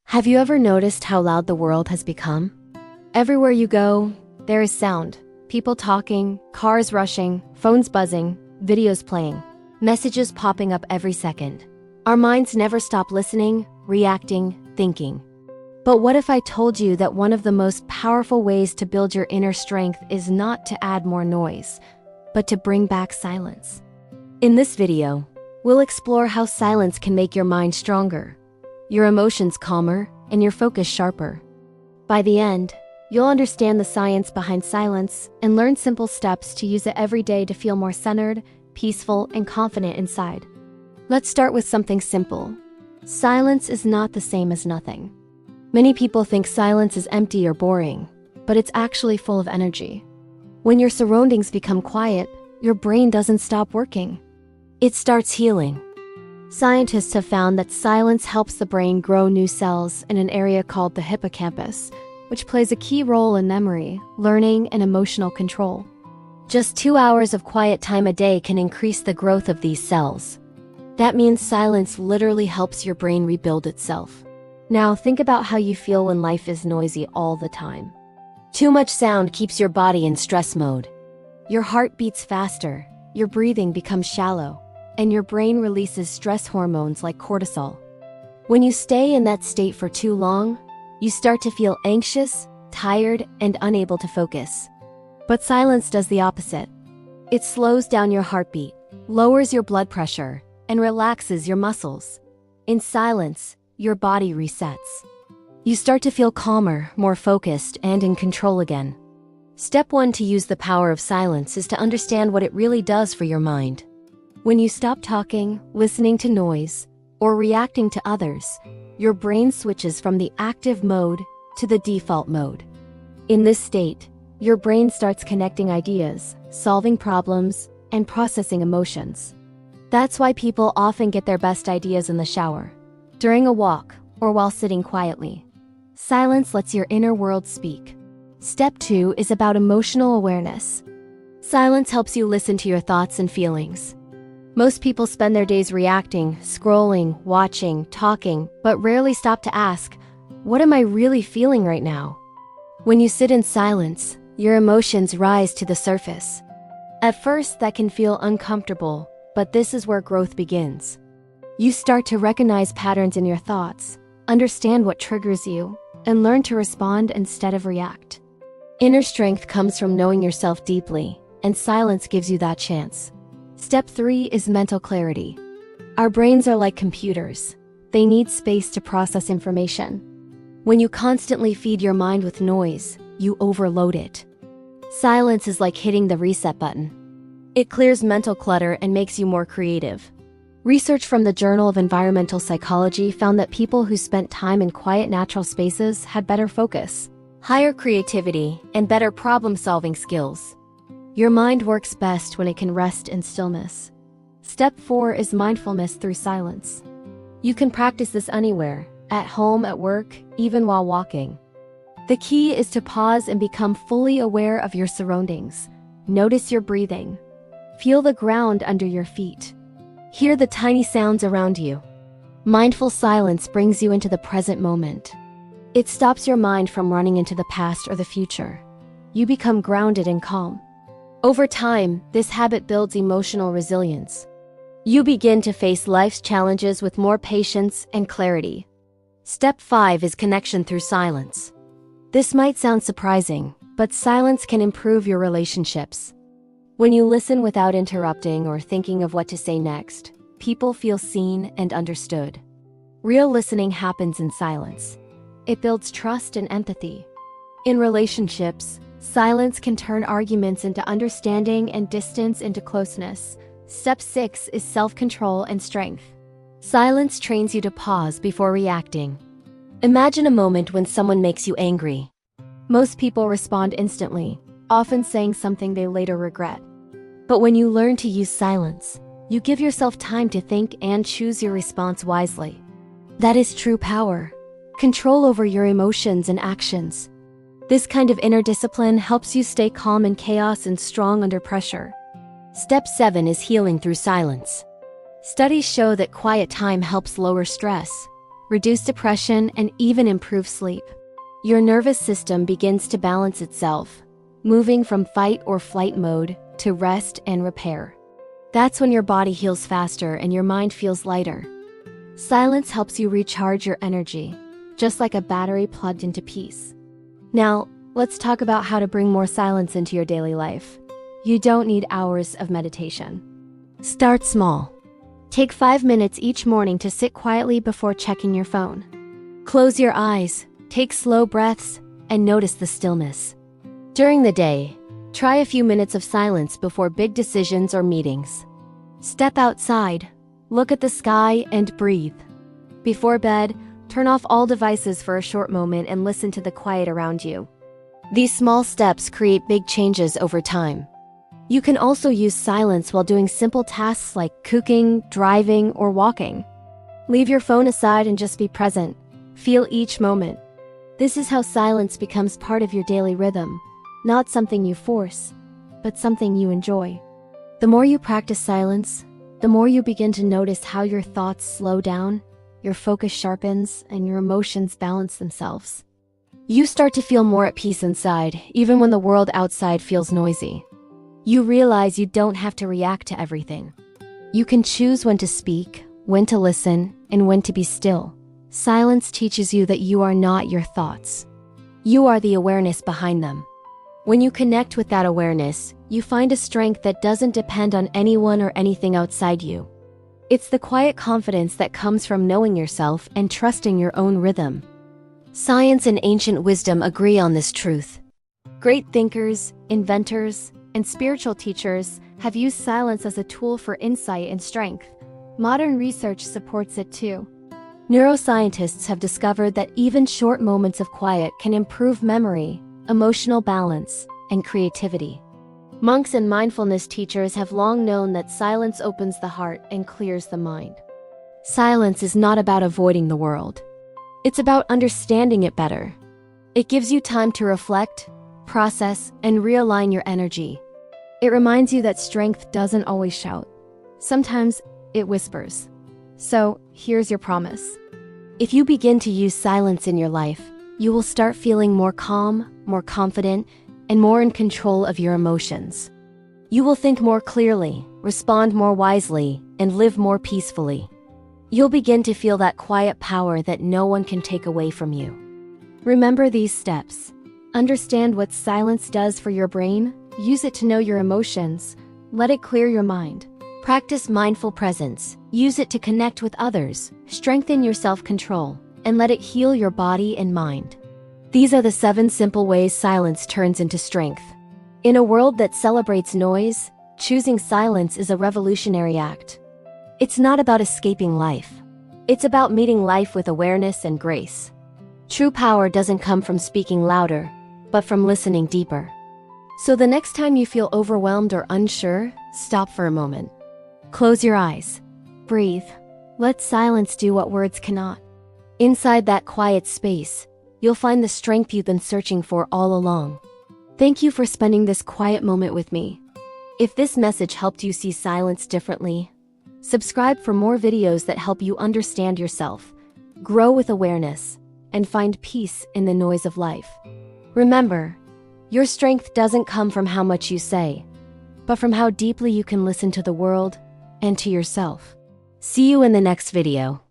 Have you ever noticed how loud the world has become? Everywhere you go, there is sound. People talking, cars rushing, phones buzzing, videos playing, messages popping up every second. Our minds never stop listening, reacting, thinking. But what if I told you that one of the most powerful ways to build your inner strength is not to add more noise, but to bring back silence? In this video, we'll explore how silence can make your mind stronger, your emotions calmer, and your focus sharper. By the end, you'll understand the science behind silence and learn simple steps to use it every day to feel more centered, peaceful, and confident inside. Let's start with something simple. Silence is not the same as nothing. Many people think silence is empty or boring, but it's actually full of energy. When your surroundings become quiet, your brain doesn't stop working. It starts healing. Scientists have found that silence helps the brain grow new cells in an area called the hippocampus, which plays a key role in memory, learning, and emotional control. Just 2 hours of quiet time a day can increase the growth of these cells. That means silence literally helps your brain rebuild itself. Now think about how you feel when life is noisy all the time. Too much sound keeps your body in stress mode. Your heart beats faster, your breathing becomes shallow, and your brain releases stress hormones like cortisol. When you stay in that state for too long, you start to feel anxious, tired, and unable to focus. But silence does the opposite. It slows down your heartbeat, lowers your blood pressure, and relaxes your muscles. In silence, your body resets. You start to feel calmer, more focused, and in control again. Step 1 to use the power of silence is to understand what it really does for your mind. When you stop talking, listening to noise, or reacting to others, your brain switches from the active mode to the default mode. In this state, your brain starts connecting ideas, solving problems, and processing emotions. That's why people often get their best ideas in the shower, during a walk, or while sitting quietly. Silence lets your inner world speak. Step 2 is about emotional awareness. Silence helps you listen to your thoughts and feelings. Most people spend their days reacting, scrolling, watching, talking, but rarely stop to ask, what am I really feeling right now? When you sit in silence, your emotions rise to the surface. At first, that can feel uncomfortable, but this is where growth begins. You start to recognize patterns in your thoughts, understand what triggers you, and learn to respond instead of react. Inner strength comes from knowing yourself deeply, and silence gives you that chance. Step 3 is mental clarity. Our brains are like computers. They need space to process information. When you constantly feed your mind with noise, you overload it. Silence is like hitting the reset button. It clears mental clutter and makes you more creative. Research from the Journal of Environmental Psychology found that people who spent time in quiet natural spaces had better focus, higher creativity, and better problem-solving skills. Your mind works best when it can rest in stillness. Step 4 is mindfulness through silence. You can practice this anywhere, at home, at work, even while walking. The key is to pause and become fully aware of your surroundings. Notice your breathing. Feel the ground under your feet. Hear the tiny sounds around you. Mindful silence brings you into the present moment. It stops your mind from running into the past or the future. You become grounded and calm. Over time, this habit builds emotional resilience. You begin to face life's challenges with more patience and clarity. Step 5 is connection through silence. This might sound surprising, but silence can improve your relationships. When you listen without interrupting or thinking of what to say next, people feel seen and understood. Real listening happens in silence. It builds trust and empathy. In relationships, silence can turn arguments into understanding and distance into closeness. Step 6 is self-control and strength. Silence trains you to pause before reacting. Imagine a moment when someone makes you angry. Most people respond instantly, often saying something they later regret. But when you learn to use silence, you give yourself time to think and choose your response wisely. That is true power. Control over your emotions and actions. This kind of inner discipline helps you stay calm in chaos and strong under pressure. Step 7 is healing through silence. Studies show that quiet time helps lower stress, reduce depression, and even improve sleep. Your nervous system begins to balance itself, moving from fight or flight mode to rest and repair. That's when your body heals faster and your mind feels lighter. Silence helps you recharge your energy, just like a battery plugged into peace. Now, let's talk about how to bring more silence into your daily life. You don't need hours of meditation. Start small. Take 5 minutes each morning to sit quietly before checking your phone. Close your eyes, take slow breaths, and notice the stillness. During the day, try a few minutes of silence before big decisions or meetings. Step outside, look at the sky, and breathe. Before bed, turn off all devices for a short moment and listen to the quiet around you. These small steps create big changes over time. You can also use silence while doing simple tasks like cooking, driving, or walking. Leave your phone aside and just be present. Feel each moment. This is how silence becomes part of your daily rhythm, not something you force, but something you enjoy. The more you practice silence, the more you begin to notice how your thoughts slow down, your focus sharpens, and your emotions balance themselves. You start to feel more at peace inside, even when the world outside feels noisy. You realize you don't have to react to everything. You can choose when to speak, when to listen, and when to be still. Silence teaches you that you are not your thoughts. You are the awareness behind them. When you connect with that awareness, you find a strength that doesn't depend on anyone or anything outside you. It's the quiet confidence that comes from knowing yourself and trusting your own rhythm. Science and ancient wisdom agree on this truth. Great thinkers, inventors, and spiritual teachers have used silence as a tool for insight and strength. Modern research supports it too. Neuroscientists have discovered that even short moments of quiet can improve memory, emotional balance, and creativity. Monks and mindfulness teachers have long known that silence opens the heart and clears the mind. Silence is not about avoiding the world. It's about understanding it better. It gives you time to reflect, process, and realign your energy. It reminds you that strength doesn't always shout. Sometimes it whispers. So, here's your promise. If you begin to use silence in your life, you will start feeling more calm, more confident, and more in control of your emotions. You will think more clearly, respond more wisely, and live more peacefully. You'll begin to feel that quiet power that no one can take away from you. Remember these steps. Understand what silence does for your brain, use it to know your emotions, let it clear your mind. Practice mindful presence, use it to connect with others, strengthen your self-control, and let it heal your body and mind. These are the 7 simple ways silence turns into strength. In a world that celebrates noise, choosing silence is a revolutionary act. It's not about escaping life. It's about meeting life with awareness and grace. True power doesn't come from speaking louder, but from listening deeper. So the next time you feel overwhelmed or unsure, stop for a moment. Close your eyes. Breathe. Let silence do what words cannot. Inside that quiet space, you'll find the strength you've been searching for all along. Thank you for spending this quiet moment with me. If this message helped you see silence differently, subscribe for more videos that help you understand yourself, grow with awareness, and find peace in the noise of life. Remember, your strength doesn't come from how much you say, but from how deeply you can listen to the world and to yourself. See you in the next video.